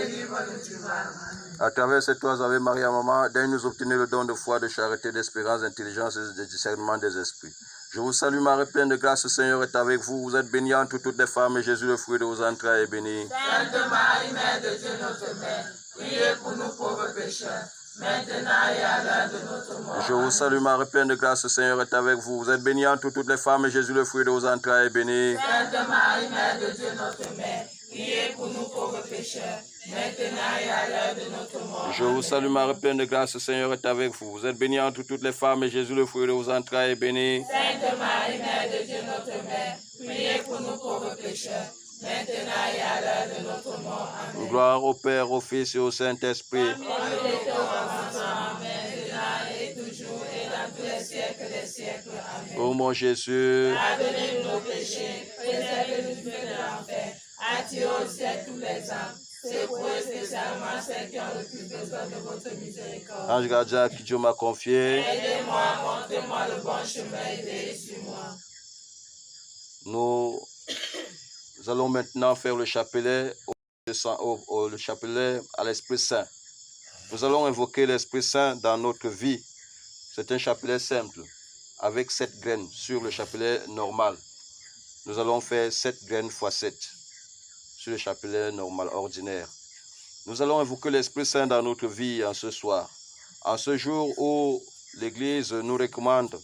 délivre-nous du mal. À travers cette toi, Ave Maria, maman, daigne-nous obtenir le don de foi, de charité, d'espérance, d'intelligence et de discernement des esprits. Je vous salue, Marie, pleine de grâce, le Seigneur est avec vous. Vous êtes bénie entre toutes les femmes, et Jésus, le fruit de vos entrailles, est béni. Sainte Marie, Mère de Dieu, notre Mère, priez pour nous pauvres pécheurs, maintenant et à l'heure de notre mort. Je vous salue, Marie, pleine de grâce, le Seigneur est avec vous. Vous êtes bénie entre toutes les femmes, et Jésus, le fruit de vos entrailles, est béni. Sainte Marie, Mère de Dieu, notre Mère, priez pour nous pauvres pécheurs, maintenant et à l'heure de notre mort. Je vous salue, Marie, pleine de grâce, le Seigneur est avec vous. Vous êtes bénie entre toutes les femmes, et Jésus, le fruit de vos entrailles, est béni. Sainte Marie, Mère de Dieu, notre Mère, priez pour nous pauvres pécheurs, maintenant et à l'heure de notre mort. Amen. Gloire au Père, au Fils et au Saint-Esprit. Comme il était au commencement, maintenant et toujours et dans tous les siècles des siècles. Amen. Ô mon Jésus, Pardonnez-nous nos péchés, préservez-nous du feu de l'enfer, attirez au ciel tous les âmes, secouez spécialement celles qui ont le plus besoin de votre miséricorde. ange gardien qui Dieu m'a confié, Aidez-moi, montrez-moi le bon chemin et veillez sur moi. nous allons maintenant faire le chapelet, le chapelet à l'Esprit Saint. Nous allons invoquer l'Esprit Saint dans notre vie. C'est un chapelet simple, avec 7 graines sur le chapelet normal. Nous allons faire 7 graines x 7 sur le chapelet normal, ordinaire. Nous allons invoquer l'Esprit Saint dans notre vie en ce soir. En ce jour où l'Église nous recommande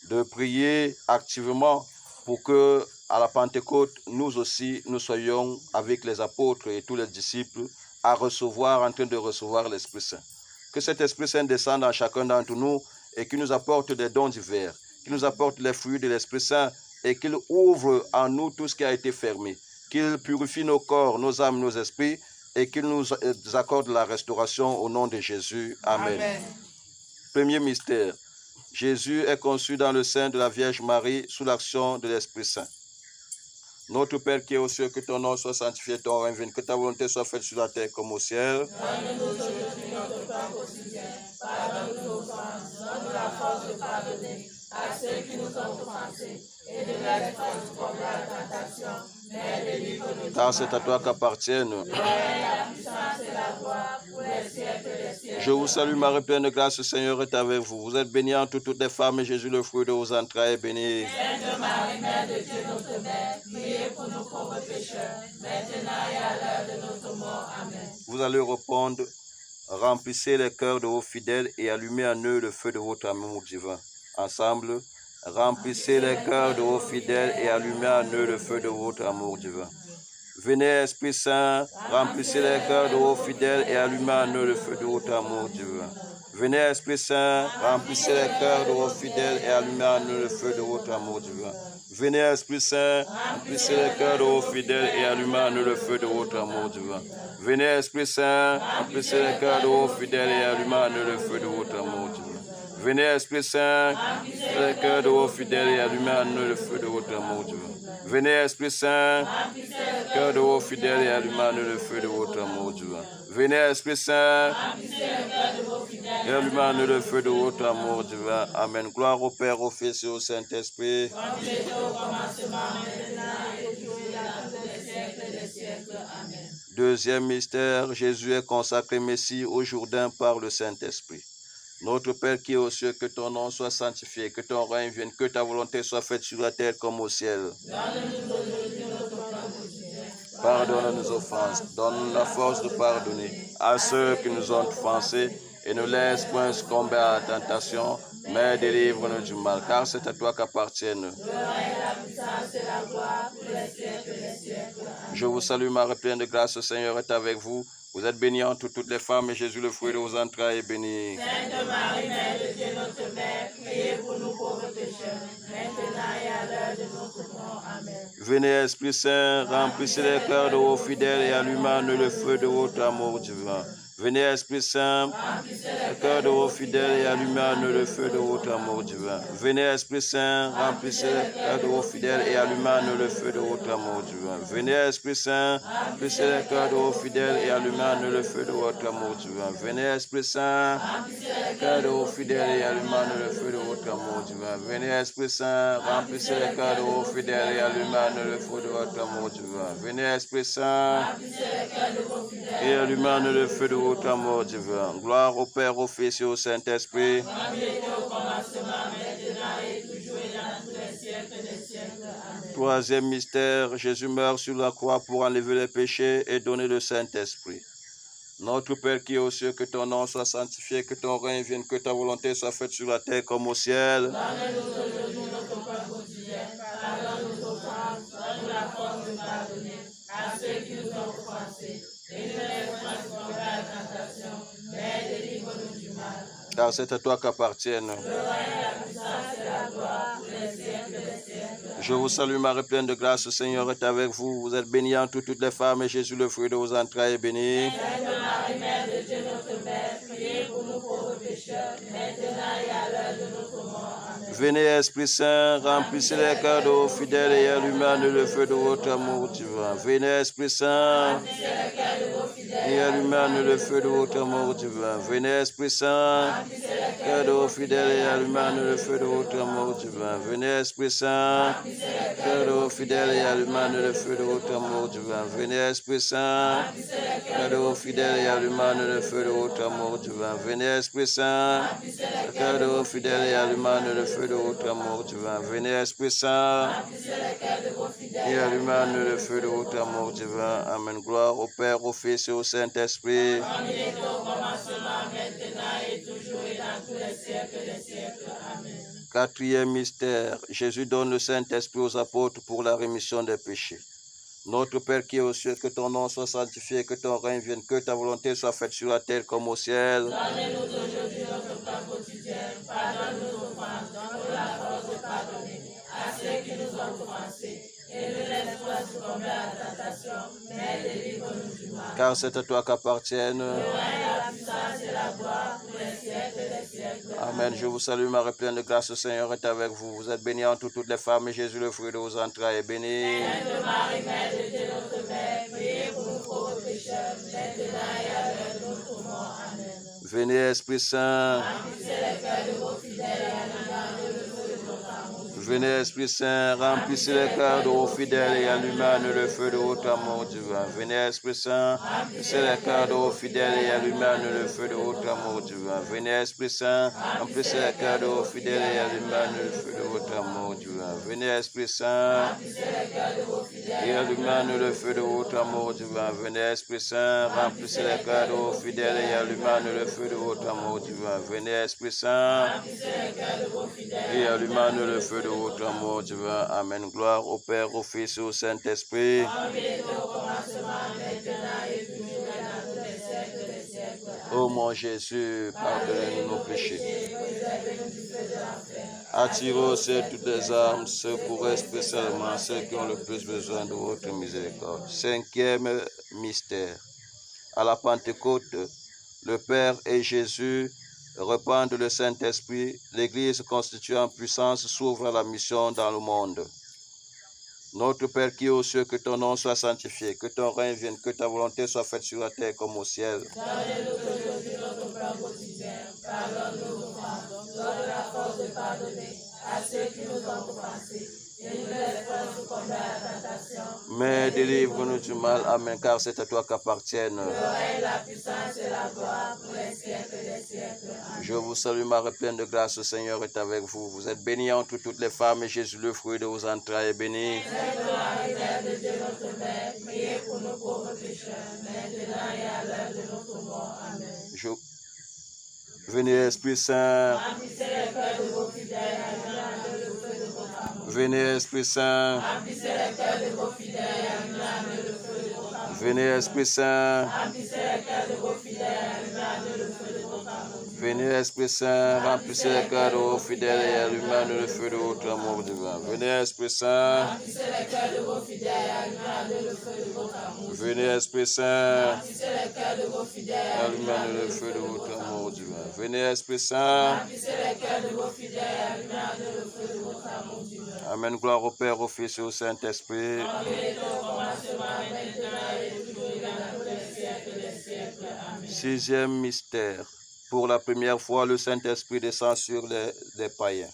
de prier activement pour que, à la Pentecôte, nous aussi, nous soyons avec les apôtres et tous les disciples en train de recevoir l'Esprit Saint. Que cet Esprit Saint descende en chacun d'entre nous et qu'il nous apporte des dons divers, qu'il nous apporte les fruits de l'Esprit Saint et qu'il ouvre en nous tout ce qui a été fermé, qu'il purifie nos corps, nos âmes, nos esprits et qu'il nous accorde la restauration au nom de Jésus. Amen. Amen. Premier mystère. Jésus est conçu dans le sein de la Vierge Marie sous l'action de l'Esprit Saint. Notre Père qui est aux cieux, que ton nom soit sanctifié, ton règne vienne, que ta volonté soit faite sur la terre comme au ciel. Donne-nous aujourd'hui notre pain quotidien. Pardonne-nous nos offenses. Donne-nous la force de pardonner à ceux qui nous ont offensés. Et de laisse pas nous tomber à la tentation, mais délivre-nous du Car mal. c'est à toi qu'appartiennent. La puissance et la gloire pour les siècles des siècles. Je vous salue, Marie, pleine de grâce, le Seigneur est avec vous. Vous êtes bénie entre toutes les femmes, et Jésus, le fruit de vos entrailles, est béni. Sainte Marie, Mère de Dieu, notre Mère, priez pour nous pauvres pécheurs, maintenant et à l'heure de notre mort. Amen. Vous allez répondre, remplissez les cœurs de vos fidèles et allumez en eux le feu de votre amour divin. Ensemble, remplissez les cœurs de vos fidèles et allumez en eux le feu de votre amour divin. Venez, Esprit Saint, remplissez les cœurs de vos fidèles et allumez en eux le feu de votre amour divin. Venez, Esprit Saint, remplissez les cœurs de vos fidèles et allumez en eux le feu de votre amour divin. Venez, Esprit Saint, remplissez les cœurs de vos fidèles et allumez en eux le feu de votre amour divin. Venez, Esprit Saint, remplissez les cœurs de vos fidèles et allumez en eux le feu de votre amour divin. Venez, Esprit Saint, remplissez les cœurs de vos fidèles et allumez en eux le feu de votre amour divin. Venez, Esprit Saint, cœur de vos fidèles et allumez en eux le feu de votre amour divin. Venez, Esprit Saint, et allumez en eux le feu de votre amour divin. Amen. Gloire au Père, au Fils et au Saint-Esprit. Comme il était au commencement, maintenant et toujours et dans tous les siècles des siècles. Amen. Deuxième mystère, Jésus est consacré Messie au Jourdain par le Saint-Esprit. Notre Père qui est aux cieux, que ton nom soit sanctifié, que ton règne vienne, que ta volonté soit faite sur la terre comme au ciel. Donne-nous aujourd'hui notre pain quotidien. Pardonne nos offenses, donne la force de pardonner à ceux qui nous ont offensés et ne laisse point succomber à la tentation, mais délivre-nous du mal, car c'est à toi qu'appartiennent. Le règne, la puissance et la gloire pour les siècles des siècles. Amen. Je vous salue, Marie, pleine de grâce, le Seigneur est avec vous. Vous êtes bénie entre toutes les femmes, et Jésus, le fruit de vos entrailles, est béni. Sainte Marie, Mère de Dieu, notre Mère, priez pour nous pauvres pécheurs, maintenant et à l'heure de notre mort. Amen. Venez, Esprit Saint, remplissez les cœurs de vos fidèles et allumez en eux le feu de votre amour divin. Venez, Esprit Saint, le cœur de vos fidèles et allumez le feu de votre amour divin. Venez, Esprit Saint, remplissez le cœur de vos fidèles et allumez le feu de votre amour divin. Venez, Esprit Saint, remplissez le cœur de vos fidèles et allumez le feu de votre amour divin. Venez, Esprit Saint, le cœur de vos fidèles et allumez le feu de votre amour divin. Venez, Esprit Saint, remplissez le cœur de vos fidèles et allumez le feu de votre amour divin. Venez, Esprit Saint, et allumez le feu de votre amour divin. Gloire au Père, au Fils et au Saint-Esprit. Troisième mystère, Jésus meurt sur la croix pour enlever les péchés et donner le Saint-Esprit. Notre Père qui est aux cieux, que ton nom soit sanctifié, que ton règne vienne, que ta volonté soit faite sur la terre comme au ciel. Donne-nous aujourd'hui notre pain quotidien. Pardonne nos offenses, donne-nous la force de pardonner à ceux qui nous ont offensés. Et ne laisse pas nous tomber à la tentation, mais délivre-nous du mal. Car c'est à toi qu'appartiennent. Le règne, la puissance et la gloire pour les siècles des siècles. Je vous salue Marie, pleine de grâce, le Seigneur est avec vous. Vous êtes bénie entre toutes les femmes et Jésus, le fruit de vos entrailles, est béni. Sainte Marie, Mère de Dieu, notre Mère, priez pour nous pauvres pécheurs, maintenant et à l'heure de notre mort. Amen. Venez, Esprit Saint, remplissez les cœurs de vos fidèles et allumez le feu de votre amour divin. Venez, Esprit Saint, et allumez le feu de votre amour divin. Venez, Esprit Saint, cœur de vos fidèles et allumez le feu de votre amour divin. Venez, Esprit Saint, cœur de vos fidèles et allumez le feu de votre amour divin. Venez, Esprit Saint, cœur de vos fidèles et allumez le feu de votre amour divin. Venez, Esprit Saint, cœur de vos fidèles et allumez le feu de votre amour divin. Venez, Esprit Saint, et allumez le feu de votre amour divin. Amen. Gloire au Père, au Fils et au Saint-Esprit. Comme il était au commencement, maintenant et toujours et dans tous les siècles des siècles. Amen. Quatrième mystère, Jésus donne le Saint-Esprit aux apôtres pour la rémission des péchés. Notre Père qui est aux cieux, que ton nom soit sanctifié, que ton règne vienne, que ta volonté soit faite sur la terre comme au ciel. Donne-nous aujourd'hui notre pain quotidien. Pardonne nos offenses, donne-nous la force de pardonner à ceux qui nous ont offensés. Et ne laisse pas nous tomber à la tentation, mais délivre-nous du mal. Car c'est à toi qu'appartiennent. Le règne, la puissance et la gloire pour les siècles des siècles. Amen. Je vous salue Marie, pleine de grâce, le Seigneur est avec vous. Vous êtes bénie entre toutes les femmes et Jésus, le fruit de vos entrailles, est béni. Sainte Marie, Mère de Dieu, notre Mère, priez pour nous pauvres pécheurs, maintenant et à l'heure de notre mort. Amen. Venez, Esprit Saint. Remplissez les cœurs de vos fidèles et allumez le feu de votre amour. Venez, Esprit Saint, remplissez les cœurs de vos fidèles et allumez le feu de votre amour divin. Venez, Esprit Saint, remplissez les cœurs de vos fidèles et allumez le feu de votre amour divin. Venez, Esprit Saint, remplissez les cœurs de vos fidèles et allumez le feu de votre amour divin. Venez, Esprit Saint, et allumez le feu de votre amour divin. Venez, Esprit Saint, remplissez les cœurs de vos fidèles et allumez le feu de votre amour divin. Venez, Esprit Saint, et allumez le feu de votre amour divin. Amen. Gloire au Père, au Fils et au Saint-Esprit. Ô mon Jésus, pardonnez-nous nos péchés. Attirez au ciel toutes les âmes, secourez spécialement ceux qui ont le plus besoin de votre miséricorde. Cinquième mystère. À la Pentecôte, le Père et Jésus répandent le Saint-Esprit. L'Église constituée en puissance s'ouvre à la mission dans le monde. Notre Père qui est aux cieux, que ton nom soit sanctifié, que ton règne vienne, que ta volonté soit faite sur la terre comme au ciel. Donne-nous aujourd'hui notre pain quotidien. Pardonne nos offenses, donne la force de pardonner à ceux qui nous ont offensés. Et ne laisse pas nous tomber à la tentation. Mais délivre-nous du mal. Amen. Car c'est à toi qu'appartiennent. Le règne, la puissance et la gloire pour les siècles des siècles. Amen. Je vous salue Marie, pleine de grâce, le Seigneur est avec vous. Vous êtes bénie entre toutes les femmes et Jésus, le fruit de vos entrailles, est béni. Sainte Marie, Mère de Dieu, notre Mère, priez pour nos pauvres pécheurs, maintenant et à l'heure de notre mort. Amen. Venez, Esprit Saint. Remplissez les cœurs de vos fidèles, allumez le feu de votre amour. Venez, Esprit Saint. Remplissez les cœurs de vos fidèles, allumez le feu de votre amour. Venez, Esprit Saint. Remplissez les cœurs de vos fidèles, allumez le feu de votre amour. Venez, Esprit Saint, remplissez les cœurs de vos fidèles et allumez le feu de votre amour divin. Venez, Esprit Saint. Remplissez les cœurs de vos fidèles, allumez le feu de votre amour. Venez, Esprit Saint. Remplissez les cœurs de vos fidèles. Allumez le feu de votre amour divin. Venez, Esprit Saint. Remplissez les cœurs de vos fidèles. Allumez le feu de votre amour divin. Amen. Gloire au Père, au Fils et au Saint-Esprit. Comme il était au commencement, maintenant et toujours, et dans tous les siècles des siècles. Amen. Sixième mystère. Pour la première fois, le Saint-Esprit descend sur les païens.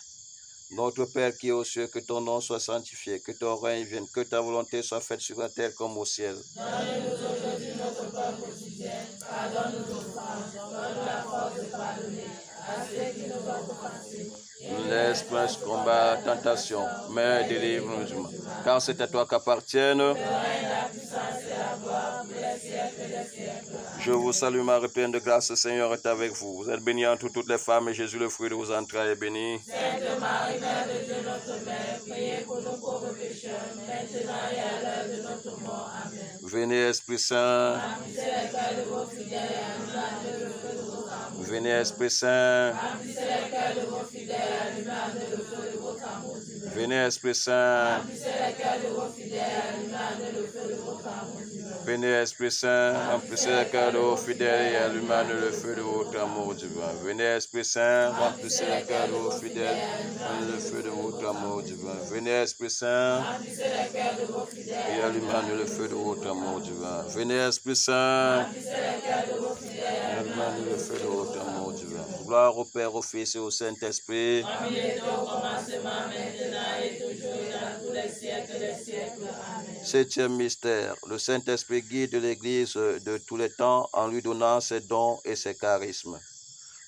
Notre Père qui est aux cieux, que ton nom soit sanctifié, que ton règne vienne, que ta volonté soit faite sur la terre comme au ciel. Donne-nous aujourd'hui notre pain quotidien. Pardonne-nous nos offenses. Donne-nous la force de pardonner à ceux qui nous ont offensés. Ne laisse pas succomber à la tentation, mais délivre-nous du mal. Car c'est à toi qu'appartiennent. Le règne, la puissance et la gloire pour les siècles des siècles. Je vous salue Marie, pleine de grâce, le Seigneur est avec vous. Vous êtes bénie entre toutes les femmes et Jésus, le fruit de vos entrailles, est béni. Sainte Marie, Mère de Dieu, notre Mère, priez pour nos pauvres pécheurs, maintenant et à l'heure de notre mort. Amen. Venez, Esprit Saint. Remplissez les cœurs de vos fidèles et allumez le feu de votre amour. Venez, Esprit Saint. Remplissez les cœurs de vos fidèles et allumez le feu de votre amour divin. Venez, Esprit Saint. Remplissez les cœurs de vos fidèles et allumez le feu de votre amour divin. Venez, Esprit Saint. Remplissez les cœurs de vos fidèles et allumez le feu de votre amour divin. Venez, Esprit Saint. Remplissez les cœurs de vos fidèles et allumez le feu de votre amour divin. Venez, Esprit Saint. Remplissez les cœurs de vos fidèles Et allumez le feu de votre amour divin. Venez, Esprit Saint. remplissez les cœurs de vos fidèles. Allumez le feu de votre amour divin. Gloire au Père, au Fils et au Saint-Esprit. Comme il était au commencement, maintenant et toujours, et dans tous les siècles des siècles. Amen. Septième mystère. Le Saint-Esprit guide l'Église de tous les temps en lui donnant ses dons et ses charismes.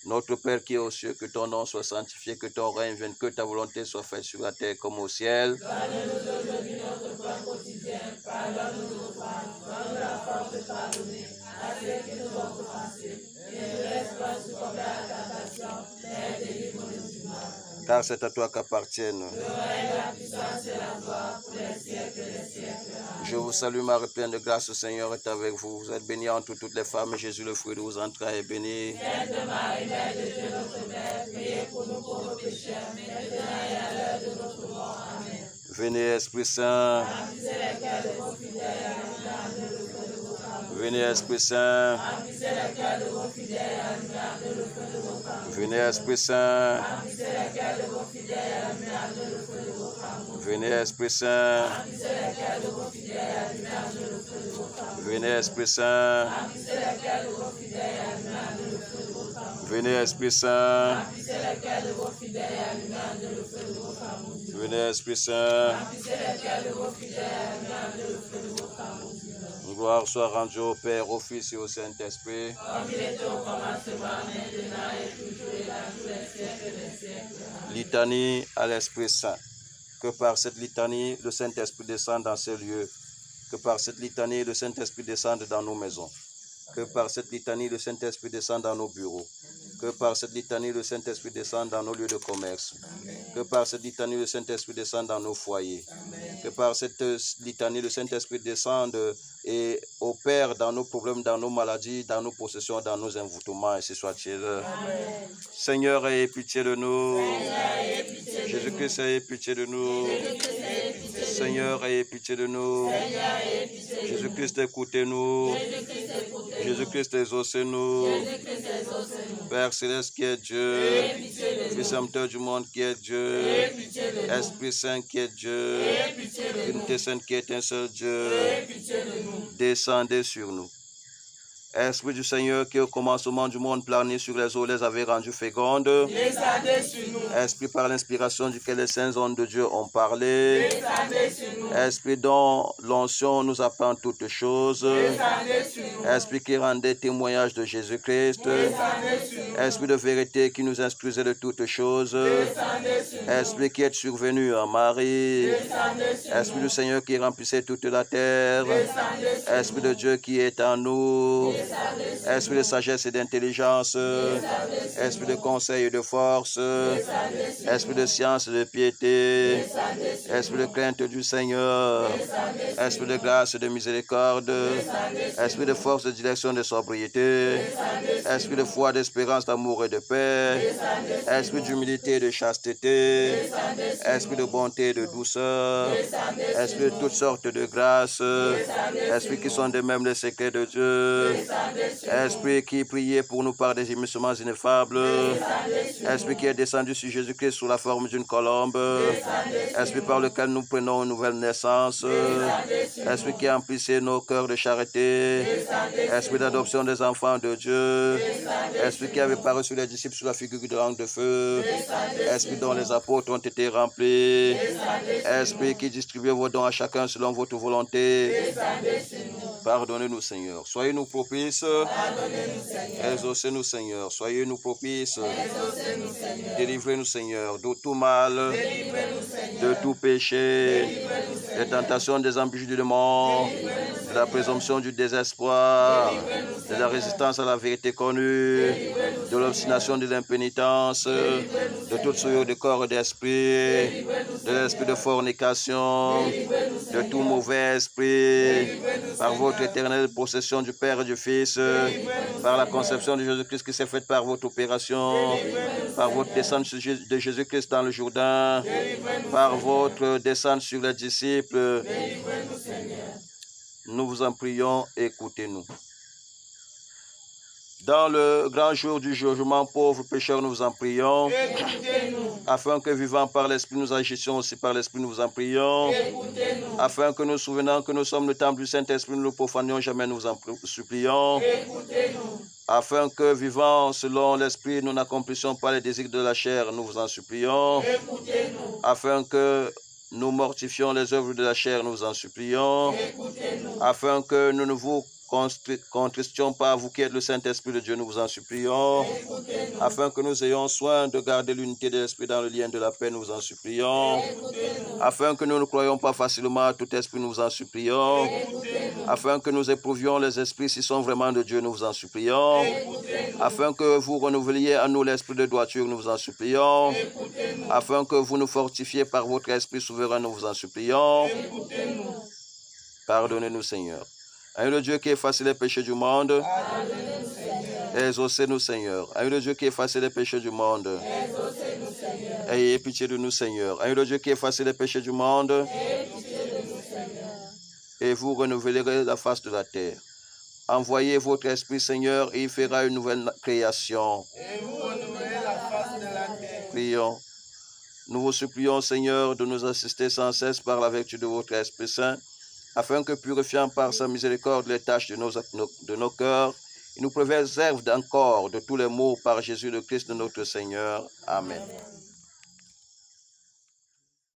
Notre Père qui est aux cieux, que ton nom soit sanctifié, que ton règne vienne, que ta volonté soit faite sur la terre comme au ciel. Donne-nous aujourd'hui notre pain quotidien. Pardonne-nous nos offenses. Donne-nous la force de pardonner à ceux qui nous ont offensés. Et ne laisse pas succomber à la tentation, mais délivre-nous du mal. Car c'est à toi qu'appartiennent. Le règne, la puissance et la gloire pour les siècles des siècles. Amen. Je vous salue Marie, pleine de grâce, le Seigneur est avec vous. Vous êtes bénie entre toutes les femmes et Jésus, le fruit de vos entrailles, est béni. Sainte Marie, Mère de Dieu, notre Mère, priez pour nous pauvres pécheurs, maintenant et à l'heure de notre mort. Amen. Venez, Esprit Saint. Remplissez les cœurs de vos fidèles, allumez le feu de votre amour. Venez, Esprit Saint. Remplissez les cœurs de vos fidèles, allumez le feu de votre amour. Venez, Esprit Saint. Remplissez les cœurs de vos fidèles, allumez le feu de votre amour. Venez, Esprit Saint. Remplissez les cœurs de vos fidèles, allumez le feu de votre amour. Venez, Esprit Saint. Remplissez les cœurs de vos fidèles, allumez le feu de votre amour. Venez, Esprit Saint. Remplissez les cœurs de vos fidèles, allumez le feu de votre amour. Venez, Esprit Saint. Remplissez les cœurs de vos fidèles, allumez le feu de votre amour. Gloire soit rendue au Père, au Fils et au Saint-Esprit. Comme il était au commencement, maintenant et toujours, et dans tous les siècles des siècles. Amen. Litanie à l'Esprit Saint. Que par cette litanie, le Saint-Esprit descende dans ces lieux. Que par cette litanie, le Saint-Esprit descende dans nos maisons. Que par cette litanie, le Saint-Esprit descende dans nos bureaux. Que par cette litanie, le Saint-Esprit descende dans nos lieux de commerce. Que par cette litanie, le Saint-Esprit descende dans nos foyers. Que par cette litanie, le Saint-Esprit descende et opère dans nos problèmes, dans nos maladies, dans nos possessions, dans nos envoûtements, et ce soit-il. Seigneur, ayez pitié de nous. Jésus-Christ, ayez pitié de nous. Seigneur, ayez pitié de nous. Jésus-Christ, écoutez-nous. Jésus-Christ, exaucez-nous. Père céleste qui est Dieu, Fils aimant du monde qui est Dieu, Esprit Saint qui est Dieu, Unité Sainte qui est un seul Dieu, descendez sur nous. Esprit du Seigneur qui au commencement du monde plané sur les eaux les avait rendus fécondes. Descendez sur nous. Esprit par l'inspiration duquel les saints hommes de Dieu ont parlé. Descendez sur nous. Esprit dont l'onction nous apprend toutes choses. Descendez sur nous. Esprit qui rendait témoignage de Jésus-Christ. Descendez sur nous. Esprit de vérité qui nous instruisait de toutes choses. Descendez sur nous. Esprit qui est survenu en Marie. Descendez sur nous. Esprit du Seigneur qui remplissait toute la terre. Descendez sur nous. Esprit de Dieu qui est en nous. esprit de sagesse et d'intelligence, esprit de conseil et de force, esprit de science et de piété, esprit de crainte du Seigneur, esprit de grâce et de miséricorde, esprit de force, de direction, de sobriété, esprit de foi, d'espérance, d'amour et de paix, esprit d'humilité et de chasteté, esprit de bonté et de douceur, esprit de toutes sortes de grâces, esprit qui sont de même les secrets de Dieu, esprit qui priait pour nous par des gémissements ineffables, esprit qui est descendu sur Jésus-Christ sous la forme d'une colombe, esprit par lequel nous prenons une nouvelle naissance, esprit qui emplissait nos cœurs de charité, esprit d'adoption des enfants de Dieu, esprit qui avait paru sur les disciples sous la figure de langue de feu, esprit dont les apôtres ont été remplis, esprit qui distribue vos dons à chacun selon votre volonté. Pardonnez-nous, Seigneur. Soyez-nous propices. Exaucez-nous, Seigneur. Soyez-nous propices. Délivrez-nous, Seigneur, de tout mal, de tout péché, des tentations, des embûches du démon, de la présomption du désespoir, de la résistance à la vérité connue, de l'obstination de l'impénitence, de toute souillure de corps et d'esprit, de l'esprit de fornication, de tout mauvais esprit, par votre éternelle possession du Père et du Fils, par la conception de Jésus-Christ qui s'est faite par votre opération, par votre descente de Jésus-Christ dans le Jourdain, par votre descente sur les disciples. Nous vous en prions, écoutez-nous. Dans le grand jour du jugement, pauvres pécheurs, nous vous en prions. Afin que vivant par l'Esprit, nous agissions aussi par l'Esprit, nous vous en prions. Afin que nous souvenant que nous sommes le temple du Saint-Esprit, nous ne le profanions jamais, nous vous en supplions. Afin que vivant selon l'Esprit, nous n'accomplissions pas les désirs de la chair, nous vous en supplions. Afin que nous mortifions les œuvres de la chair, nous vous en supplions. Afin que nous ne vous contristions pas, vous qui êtes le Saint-Esprit de Dieu, nous vous en supplions. Afin que nous ayons soin de garder l'unité de l'Esprit dans le lien de la paix, nous vous en supplions. Afin que nous ne croyions pas facilement à tout esprit, nous vous en supplions. Afin que nous éprouvions les esprits s'ils sont vraiment de Dieu, nous vous en supplions. Afin que vous renouveliez à nous l'esprit de droiture, nous vous en supplions. Afin que vous nous fortifiez par votre esprit souverain, nous vous en supplions. Pardonnez-nous, Seigneur. Ayez le Dieu qui efface les péchés du monde. Exaucez-nous, Seigneur. Ayez le Dieu qui efface les péchés du monde. Ayez pitié de nous, Seigneur. Ayez le Dieu qui efface les péchés du monde. Et vous renouvellerez la face de la terre. Envoyez votre esprit, Seigneur, et il fera une nouvelle création. Et vous renouvellerez la face de la terre. Prions. Nous vous supplions, Seigneur, de nous assister sans cesse par la vertu de votre Esprit Saint, afin que, purifiant par sa miséricorde les tâches de nos cœurs, il nous préserve encore de tous les maux par Jésus le Christ de notre Seigneur. Amen.